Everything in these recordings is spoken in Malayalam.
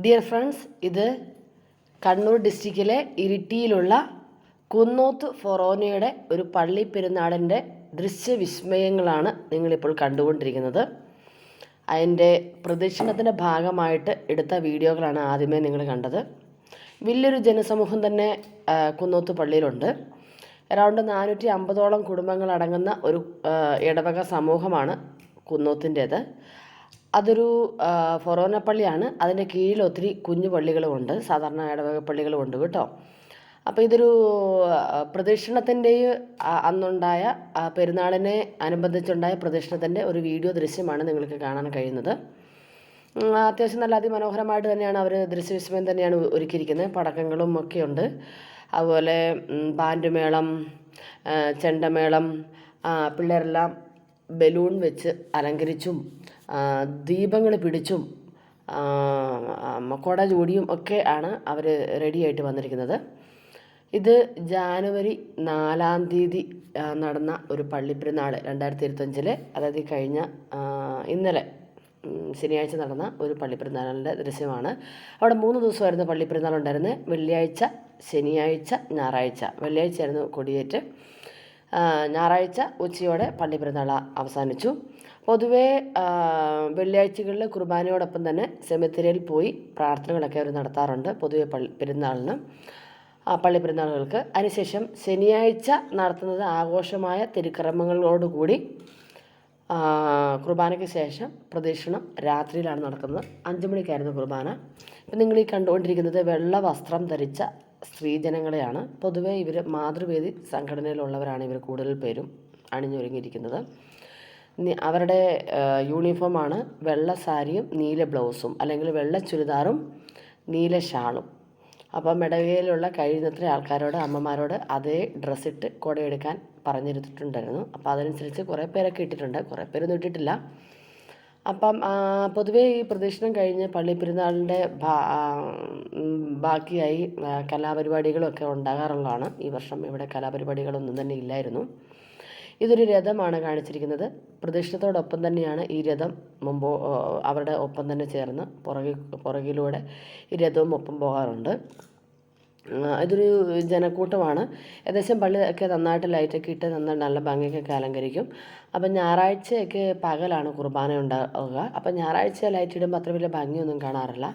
ഡിയർ ഫ്രണ്ട്സ്, ഇത് കണ്ണൂർ ഡിസ്ട്രിക്റ്റിലെ ഇരിട്ടിയിലുള്ള കുന്നോത്ത് ഫൊറോനയുടെ ഒരു പള്ളി പെരുന്നാളിൻ്റെ ദൃശ്യവിസ്മയങ്ങളാണ് നിങ്ങളിപ്പോൾ കണ്ടുകൊണ്ടിരിക്കുന്നത്. അതിൻ്റെ പ്രദക്ഷിണത്തിൻ്റെ ഭാഗമായിട്ട് എടുത്ത വീഡിയോകളാണ് ആദ്യമേ നിങ്ങൾ കണ്ടത്. വലിയൊരു ജനസമൂഹം തന്നെ കുന്നോത്ത് പള്ളിയിലുണ്ട്. അറൗണ്ട് 450ഓളം കുടുംബങ്ങൾ അടങ്ങുന്ന ഒരു ഇടവക സമൂഹമാണ് കുന്നോത്തിൻ്റേത്. അതൊരു ഫൊറോന പള്ളിയാണ്. അതിൻ്റെ കീഴിൽ ഒത്തിരി കുഞ്ഞു പള്ളികളുമുണ്ട്, സാധാരണ ഇടവക പള്ളികളുമുണ്ട് കേട്ടോ. അപ്പോൾ ഇതൊരു പ്രദക്ഷിണത്തിൻ്റെ അന്നുണ്ടായ പെരുന്നാളിനെ അനുബന്ധിച്ചുണ്ടായ പ്രദക്ഷിണത്തിൻ്റെ ഒരു വീഡിയോ ദൃശ്യമാണ് നിങ്ങൾക്ക് കാണാൻ കഴിയുന്നത്. അത്യാവശ്യം നല്ല അതിമനോഹരമായിട്ട് തന്നെയാണ് അവർ ദൃശ്യവിസ്മയം തന്നെയാണ് ഒരുക്കിയിരിക്കുന്നത്. പടക്കങ്ങളും ഒക്കെയുണ്ട്. അതുപോലെ ബാൻഡ് മേളം, ചെണ്ടമേളം, പിള്ളേരെല്ലാം ബലൂൺ വെച്ച് അലങ്കരിച്ചും ദീപങ്ങൾ പിടിച്ചും കൊട ചൂടിയും ഒക്കെ ആണ് അവർ റെഡിയായിട്ട് വന്നിരിക്കുന്നത്. ഇത് ജാനുവരി 4-ാം തീയതി നടന്ന ഒരു പള്ളിപ്പെരുന്നാൾ 2025, അതായത് കഴിഞ്ഞ ഇന്നലെ ശനിയാഴ്ച നടന്ന ഒരു പള്ളിപ്പെരുന്നാളിൻ്റെ ദൃശ്യമാണ്. അവിടെ 3 ദിവസമായിരുന്നു പള്ളിപ്പെരുന്നാൾ ഉണ്ടായിരുന്നത്. വെള്ളിയാഴ്ച, ശനിയാഴ്ച, ഞായറാഴ്ച. വെള്ളിയാഴ്ചയായിരുന്നു കൊടിയേറ്റ്. ഞായറാഴ്ച ഉച്ചയോടെ പള്ളിപ്പെരുന്നാൾ അവസാനിച്ചു. പൊതുവേ വെള്ളിയാഴ്ചകളിൽ കുർബാനയോടൊപ്പം തന്നെ സെമിത്തേരിയിൽ പോയി പ്രാർത്ഥനകളൊക്കെ അവർ നടത്താറുണ്ട് പൊതുവെ പള്ളിപ്പെരുന്നാളുകൾക്ക്. അതിനുശേഷം ശനിയാഴ്ച നടത്തുന്നത് ആഘോഷമായ തിരുക്കർമ്മങ്ങളോടുകൂടി കുർബാനയ്ക്ക് ശേഷം പ്രദക്ഷിണം രാത്രിയിലാണ് നടക്കുന്നത്. 5 മണിക്കായിരുന്നു കുർബാന. ഇപ്പം നിങ്ങൾ ഈ കണ്ടുകൊണ്ടിരിക്കുന്നത് വെള്ള വസ്ത്രം ധരിച്ച സ്ത്രീജനങ്ങളെയാണ്. പൊതുവേ ഇവർ മാതൃവേദി സംഘടനയിലുള്ളവരാണ്. ഇവർ കൂടുതൽ പേരും അണിഞ്ഞൊരുങ്ങിയിരിക്കുന്നത്. അവരുടെ യൂണിഫോമാണ് വെള്ള സാരിയും നീല ബ്ലൗസും, അല്ലെങ്കിൽ വെള്ള ചുരിദാറും നീല ഷാളും. അപ്പം ഇടവകയിലുള്ള കഴിയുന്നത്ര ആൾക്കാരോട്, അമ്മമാരോട് അതേ ഡ്രസ്സിട്ട് കുടയെടുക്കാൻ പറഞ്ഞിരുത്തിട്ടുണ്ടായിരുന്നു. അപ്പോൾ അതനുസരിച്ച് കുറേ പേരൊക്കെ ഇട്ടിട്ടുണ്ട്, കുറേ പേരൊന്നും ഇട്ടിട്ടില്ല. അപ്പം പൊതുവേ ഈ പ്രദക്ഷിണം കഴിഞ്ഞ് പള്ളിപ്പെരുന്നാളിൻ്റെ ബാക്കിയായി കലാപരിപാടികളൊക്കെ ഉണ്ടാകാറുള്ളതാണ്. ഈ വർഷം ഇവിടെ കലാപരിപാടികളൊന്നും തന്നെ ഇല്ലായിരുന്നു. ഇതൊരു രഥമാണ് കാണിച്ചിരിക്കുന്നത്. പ്രദക്ഷിണത്തോടൊപ്പം തന്നെയാണ് ഈ രഥം അവരുടെ ഒപ്പം തന്നെ ചേർന്ന് പുറകിലൂടെ ഈ രഥവും ഒപ്പം പോകാറുണ്ട്. ഇതൊരു ജനക്കൂട്ടമാണ്. ഏകദേശം പള്ളിയൊക്കെ നന്നായിട്ട് ലൈറ്റൊക്കെ ഇട്ട് നല്ല ഭംഗിയൊക്കെ അലങ്കരിക്കും. അപ്പം ഞായറാഴ്ചയൊക്കെ പകലാണ് കുർബാന ഉണ്ടാവുക. അപ്പം ഞായറാഴ്ച ലൈറ്റ് ഇടുമ്പോൾ അത്ര വലിയ ഭംഗിയൊന്നും കാണാറില്ല.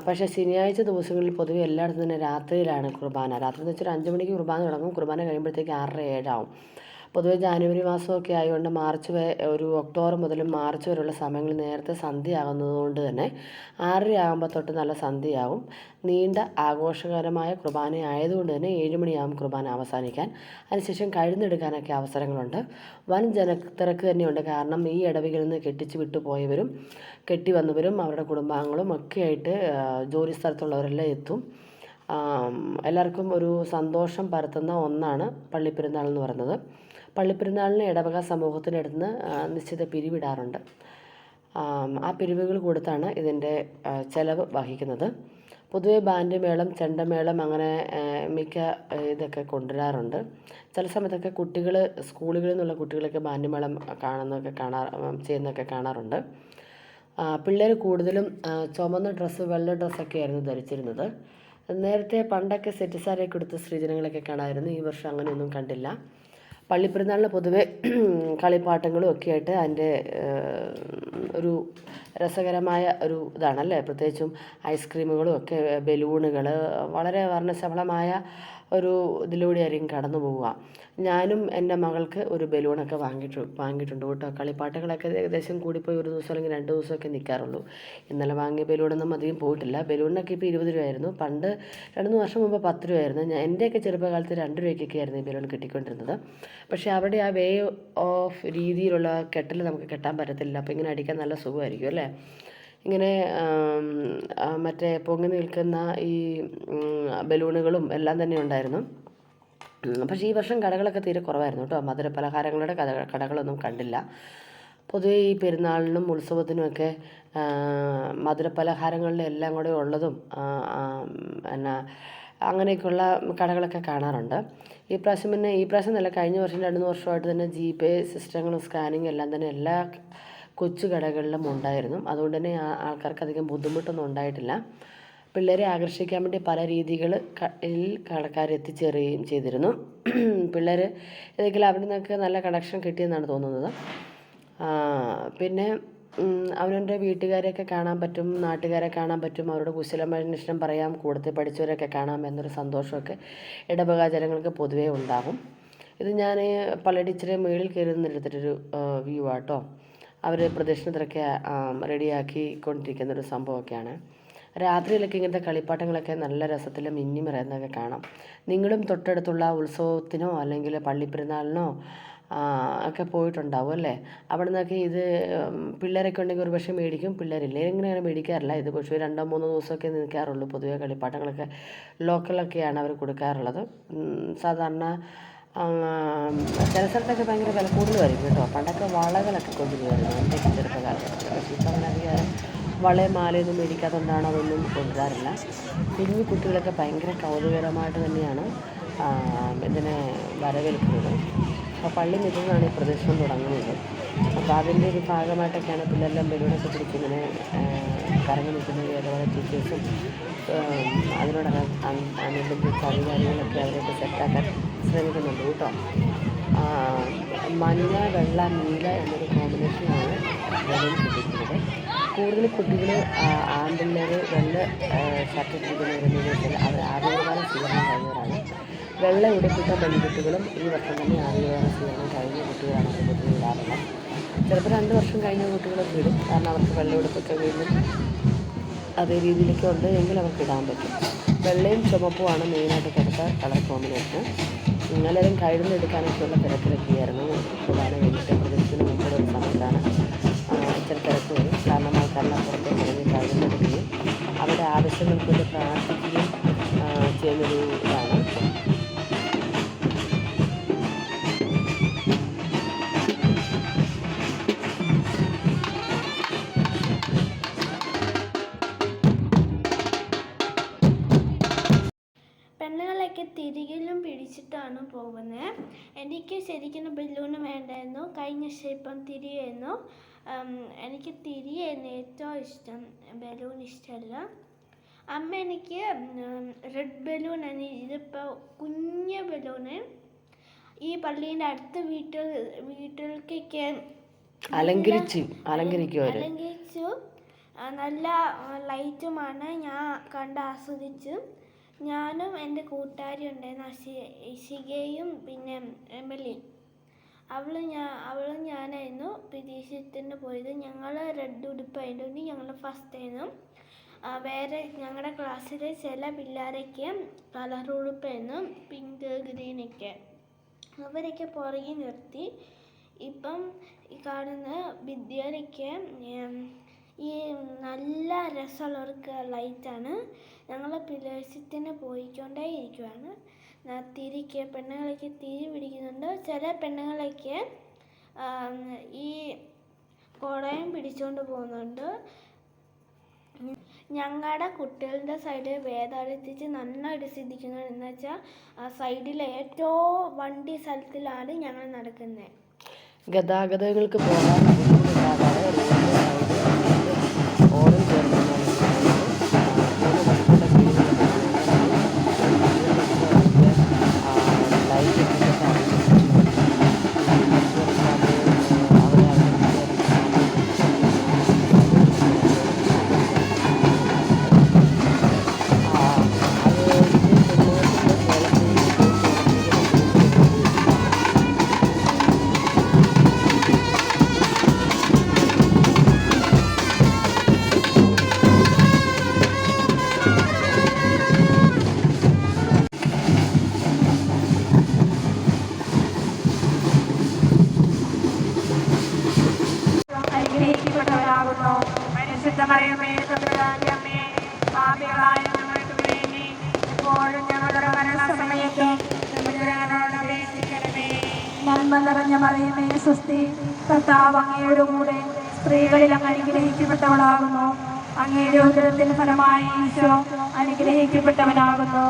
പക്ഷേ ശനിയാഴ്ച ദിവസങ്ങളിൽ പൊതുവെ എല്ലായിടത്തും തന്നെ രാത്രിയിലാണ് കുർബാന. രാത്രി എന്ന് വെച്ചാൽ 5 മണിക്ക് കുർബാന തുടങ്ങും. കുർബാന കഴിയുമ്പോഴത്തേക്ക് 6-7 ആവും. പൊതുവെ ജാനുവരി മാസമൊക്കെ ആയതുകൊണ്ട് ഒരു ഒക്ടോബർ മുതൽ മാർച്ച് വരെയുള്ള സമയങ്ങളിൽ നേരത്തെ സന്ധ്യ ആകുന്നതുകൊണ്ട് തന്നെ 6:30 ആകുമ്പോൾ തൊട്ട് നല്ല സന്ധ്യയാകും. നീണ്ട ആഘോഷകരമായ കുർബാന ആയതുകൊണ്ട് തന്നെ 7 മണിയാകും കുർബാന അവസാനിക്കാൻ. അതിനുശേഷം കഴുന്നെടുക്കാനൊക്കെ അവസരങ്ങളുണ്ട്. വൻ ജനത്തിരക്ക് തന്നെയുണ്ട്. കാരണം ഈ ഇടവകളിൽ നിന്ന് കെട്ടിച്ച് വിട്ടുപോയവരും കെട്ടി വന്നവരും അവരുടെ കുടുംബാംഗങ്ങളും ഒക്കെ ആയിട്ട് ജോലി സ്ഥലത്തുള്ളവരെല്ലാം എത്തും. എല്ലാവർക്കും ഒരു സന്തോഷം പരത്തുന്ന ഒന്നാണ് പള്ളിപ്പെരുന്നാൾ എന്ന് പറയുന്നത്. പള്ളിപ്പെരുന്നാളിന് ഇടവക സമൂഹത്തിനടുത്ത് നിന്ന് നിശ്ചിത പിരിവിടാറുണ്ട്. ആ പിരിവുകൾ കൊടുത്താണ് ഇതിൻ്റെ ചെലവ് വഹിക്കുന്നത്. പൊതുവെ ബാൻഡ് മേളം, ചെണ്ടമേളം അങ്ങനെ മിക്ക ഇതൊക്കെ കൊണ്ടുവരാറുണ്ട്. ചില സമയത്തൊക്കെ സ്കൂളുകളിൽ നിന്നുള്ള കുട്ടികളൊക്കെ ബാൻഡ് മേളം ചെയ്യുന്നതൊക്കെ കാണാറുണ്ട്. പിള്ളേർ കൂടുതലും ചുമന്ന ഡ്രസ്സ്, വെള്ള ഡ്രസ്സൊക്കെ ആയിരുന്നു ധരിച്ചിരുന്നത്. നേരത്തെ പണ്ടൊക്കെ സെറ്റ് സാരിയൊക്കെ എടുത്ത് സ്ത്രീജനങ്ങളൊക്കെ കാണാമായിരുന്നു. ഈ വർഷം അങ്ങനെയൊന്നും കണ്ടില്ല. പള്ളിപ്പെരുന്നാളിന് പൊതുവെ കളിപ്പാട്ടങ്ങളും ഒക്കെ ആയിട്ട് അതിൻ്റെ ഒരു രസകരമായ ഒരു ഇതാണല്ലേ. പ്രത്യേകിച്ചും ഐസ്ക്രീമുകളും ഒക്കെ, ബലൂണുകൾ, വളരെ വർണ്ണശബളമായ ഒരു ഇതിലൂടെയായിരിക്കും കടന്നു പോവുക. ഞാനും എൻ്റെ മകൾക്ക് ഒരു ബലൂണൊക്കെ വാങ്ങിയിട്ടുണ്ട് കേട്ടോ. കളിപ്പാട്ടങ്ങളൊക്കെ ഏകദേശം കൂടിപ്പോയി ഒരു ദിവസം അല്ലെങ്കിൽ 2 ദിവസമൊക്കെ നിൽക്കാറുള്ളൂ. ഇന്നലെ വാങ്ങിയ ബലൂണൊന്നും അധികം പോയിട്ടില്ല. ബലൂണിനൊക്കെ ഇപ്പോൾ 20 രൂപയായിരുന്നു. പണ്ട് 2-3 വർഷം മുമ്പ് 10 രൂപയായിരുന്നു. എൻ്റെയൊക്കെ ചെറുപ്പകാലത്ത് 2 രൂപയ്ക്കൊക്കെ ആയിരുന്നു ഈ ബലൂൺ കിട്ടിക്കൊണ്ടിരുന്നത്. പക്ഷേ അവിടെ ആ വേ ഓഫ് രീതിയിലുള്ള കെട്ടൽ നമുക്ക് കെട്ടാൻ പറ്റത്തില്ല. അപ്പോൾ ഇങ്ങനെ അടിക്കാൻ നല്ല സുഖമായിരിക്കും അല്ലേ. ഇങ്ങനെ മറ്റേ പൊങ്ങി നിൽക്കുന്ന ഈ ബലൂണുകളും എല്ലാം തന്നെ ഉണ്ടായിരുന്നു. പക്ഷേ ഈ വർഷം കടകളൊക്കെ തീരെ കുറവായിരുന്നു കേട്ടോ. മധുര പലഹാരങ്ങളുടെ കടകളൊന്നും കണ്ടില്ല. പൊതുവേ ഈ പെരുന്നാളിനും ഉത്സവത്തിനുമൊക്കെ മധുര പലഹാരങ്ങളുടെ എല്ലാം കൂടെ ഉള്ളതും എന്നാ അങ്ങനെയൊക്കെയുള്ള കടകളൊക്കെ കാണാറുണ്ട്. ഈ പ്രാവശ്യം നല്ല കഴിഞ്ഞ വർഷം 2-3 വർഷമായിട്ട് തന്നെ GPay സിസ്റ്റങ്ങളും സ്കാനിങ്ങും എല്ലാം തന്നെ എല്ലാ കൊച്ചു കടകളിലും ഉണ്ടായിരുന്നു. അതുകൊണ്ട് തന്നെ ആൾക്കാർക്ക് അധികം ബുദ്ധിമുട്ടൊന്നും ഉണ്ടായിട്ടില്ല. പിള്ളേരെ ആകർഷിക്കാൻ വേണ്ടി പല കടക്കാർ എത്തിച്ചേരുകയും ചെയ്തിരുന്നു. പിള്ളേർ ഏതെങ്കിലും അവിടെ നിന്നൊക്കെ നല്ല കളക്ഷൻ കിട്ടിയെന്നാണ് തോന്നുന്നത്. പിന്നെ അവനവൻ്റെ വീട്ടുകാരെയൊക്കെ കാണാൻ പറ്റും, നാട്ടുകാരെ കാണാൻ പറ്റും, അവരുടെ കുശലമന്വേഷണം പറയാം, കൂടത്തിൽ പഠിച്ചവരൊക്കെ കാണാം എന്നൊരു സന്തോഷമൊക്കെ ഇടവക ജനങ്ങൾക്ക് പൊതുവേ ഉണ്ടാകും. ഇത് ഞാൻ പള്ളിയുടെ ഇച്ചിരി മുകളിൽ കയറി നിന്നെടുത്തിട്ടൊരു വ്യൂ ആട്ടോ. അവർ പ്രദക്ഷിണത്തിലൊക്കെ റെഡിയാക്കിക്കൊണ്ടിരിക്കുന്നൊരു സംഭവമൊക്കെയാണ്. രാത്രിയിലൊക്കെ ഇങ്ങനത്തെ കളിപ്പാട്ടങ്ങളൊക്കെ നല്ല രസത്തിൽ മിന്നി മറയുന്നതൊക്കെ കാണാം. നിങ്ങളും തൊട്ടടുത്തുള്ള ഉത്സവത്തിനോ അല്ലെങ്കിൽ പള്ളിപ്പെരുന്നാളിനോ ഒക്കെ പോയിട്ടുണ്ടാവും അല്ലേ. അവിടെ നിന്നൊക്കെ ഇത് പിള്ളേരൊക്കെ ഉണ്ടെങ്കിൽ ഒരു പക്ഷേ മേടിക്കും, പിള്ളേരില്ലേ എങ്ങനെയാണ് മേടിക്കാറില്ല. ഇത് പക്ഷേ 2-3 ദിവസമൊക്കെ നിൽക്കാറുള്ളൂ. പൊതുവെ കളിപ്പാട്ടങ്ങളൊക്കെ ലോക്കലൊക്കെയാണ് അവർ കൊടുക്കാറുള്ളത്. സാധാരണ ചില സ്ഥലത്തൊക്കെ ഭയങ്കര വില കൂടുതലായിരിക്കും കേട്ടോ. പണ്ടൊക്കെ വളകളൊക്കെ കൊണ്ടുവരുമായിരുന്നു എൻ്റെയൊക്കെ ചെറുപ്പകാലത്ത്. പക്ഷേ ഇപ്പം അങ്ങനെ അധികം വളയും മാലയൊന്നും മേടിക്കാത്തതുകൊണ്ടാണ് അതൊന്നും കൊണ്ടുവരാറില്ല. കുഞ്ഞു കുട്ടികളൊക്കെ ഭയങ്കര കൗതുകകരമായിട്ട് തന്നെയാണ് ഇതിനെ വരവേൽക്കുന്നത്. അപ്പോൾ പള്ളി മുതലാണ് ഈ പ്രദക്ഷിണം തുടങ്ങുന്നത്. അപ്പോൾ അതിൻ്റെ ഒരു ഭാഗമായിട്ടൊക്കെയാണ് പിള്ളേരെല്ലാം ബലൂണൊക്കെ പിടിച്ചിങ്ങനെ കറങ്ങി നിൽക്കുന്നത്. അതുപോലെ ടീച്ചേഴ്സും അതിനോടനുബന്ധിച്ച അധികാരികളൊക്കെ അവരൊക്കെ സെറ്റാക്കാൻ ശ്രമിക്കുന്നുണ്ട് കേട്ടോ. മഞ്ഞ, വെള്ള, നീല എന്നൊരു കോമ്പിനേഷനാണ് ബലൂൺ കിട്ടിയിരിക്കുന്നത്. കൂടുതൽ കുട്ടികൾ ആൺപിള്ളേർ വെള്ള ഷർട്ട് ഇട്ടിരിക്കുന്നവരെന്ന് വെച്ചാൽ അവർ ആദ്യകാലം സ്വീകരണം കഴിഞ്ഞവരാണ്. വെള്ള ഉടുപ്പിട്ട പെൺകുട്ടികളും ഈ വർഷം തന്നെ ആദ്യകാലം സ്വീകരണം കഴിഞ്ഞ കുട്ടികളാണ് പൊതുവെ ഇടാറുള്ളത്. ചിലപ്പോൾ 2 വർഷം കഴിഞ്ഞ കുട്ടികളൊക്കെ ഇടും. കാരണം അവർക്ക് വെള്ള ഉടുപ്പൊക്കെ വീണ്ടും അതേ രീതിയിലൊക്കെ ഉണ്ട് എങ്കിൽ അവർക്ക് ഇടാൻ പറ്റും. വെള്ളയും ചുമപ്പുമാണ് മെയിനായിട്ട് കൊടുത്ത കളർ കോമ്പിനേഷൻ. എല്ലാവരും കഴുന്നെടുക്കാനൊക്കെയുള്ള തിരക്കിലൊക്കെയായിരുന്നു. പ്രധാന വേണ്ടിയിട്ട് പ്രദർശനം മുമ്പുള്ള ഒരു സമയത്താണ് ഇച്ചിരി തിരക്ക് വരും. കാരണം ആൾക്കാരെല്ലാം പുറത്തേക്ക് ഇറങ്ങി കഴുന്നെടുക്കുകയും അവരുടെ ആവശ്യങ്ങൾക്ക് വേണ്ടി പ്രാർത്ഥിക്കുകയും ചെയ്യുന്നൊരു ഇതാണ്. പെണ്ണുങ്ങളൊക്കെ തിരികലും പിടിച്ചിട്ടാണ് പോകുന്നത്. എനിക്ക് ശരിക്കും ബലൂണ് വേണ്ടായിരുന്നു. കഴിഞ്ഞ വർഷം ഇപ്പം തിരിയായിരുന്നു. എനിക്ക് തിരിയായിരുന്നു ഏറ്റവും ഇഷ്ടം, ബലൂൺ ഇഷ്ടമല്ല. അമ്മ എനിക്ക് റെഡ് ബലൂണാണ്. ഇതിപ്പോൾ കുഞ്ഞ് ബലൂണ് ഈ പള്ളീൻ്റെ അടുത്ത വീട്ടിലേക്കൊക്കെ അലങ്കരിച്ചു. നല്ല ലൈറ്റുമാണ്. ഞാൻ ആസ്വദിച്ചു. ഞാനും എൻ്റെ കൂട്ടുകാരി ഉണ്ടായിരുന്നു, ഇഷികയും പിന്നെ എമിലി. അവളും ഞാനായിരുന്നു പ്രതീക്ഷിച്ചിട്ട് പോയത്. ഞങ്ങൾ റെഡ് ഉടുപ്പായതുകൊണ്ട് ഞങ്ങൾ ഫസ്റ്റ് ആയിരുന്നു. വേറെ ഞങ്ങളുടെ ക്ലാസ്സിലെ ചില പിള്ളേരൊക്കെ കളർ ഉടുപ്പായിരുന്നു, പിങ്ക്, ഗ്രീനൊക്കെ. അവരൊക്കെ പുറകെ നിർത്തി. ഇപ്പം ഈ കാണുന്ന വിദ്യാലയൊക്കെ ഈ നല്ല രസമുള്ളവർക്ക് ലൈറ്റാണ്. ഞങ്ങൾ പ്രദേശത്തിന് പോയിക്കൊണ്ടേ ഇരിക്കുവാണ്. പെണ്ണുങ്ങളൊക്കെ തിരി പിടിക്കുന്നുണ്ട്. ചില പെണ്ണുങ്ങളൊക്കെ ഈ കുടയും പിടിച്ചുകൊണ്ട് പോകുന്നുണ്ട്. ഞങ്ങളുടെ കുട്ടികളുടെ സൈഡിൽ വേദാളത്തിച്ച് നന്നായിട്ട് ശ്രദ്ധിക്കുന്നത് എന്ന് വെച്ചാൽ സൈഡിലെ ഏറ്റവും വണ്ടി സ്ഥലത്തിലാണ് ഞങ്ങൾ നടക്കുന്നത്. ഗതാഗതങ്ങൾക്ക് പോകാൻ ബുദ്ധിമുട്ടുണ്ടാകാതെ ഓടും ചേർന്ന് മറിയമേ തമ്പുരാന്റെ അമ്മേ, പാപികളായ ഞങ്ങൾക്ക് വേണ്ടി ഇപ്പോഴും ഞങ്ങളുടെ മരണസമയത്തും തമ്പുരാനോട് അപേക്ഷിക്കണമേ. നന്മ നിറഞ്ഞ മറിയമേ സ്വസ്തി, കർത്താവ് അങ്ങയുടെ കൂടെ സ്ത്രീകളിൽ അങ്ങ് അനുഗ്രഹിക്കപ്പെട്ടവളാകുന്നു. അങ്ങയുടെ ഉദരത്തിന് ഫലമായി ഈശോ അനുഗ്രഹിക്കപ്പെട്ടവനാകുന്നു.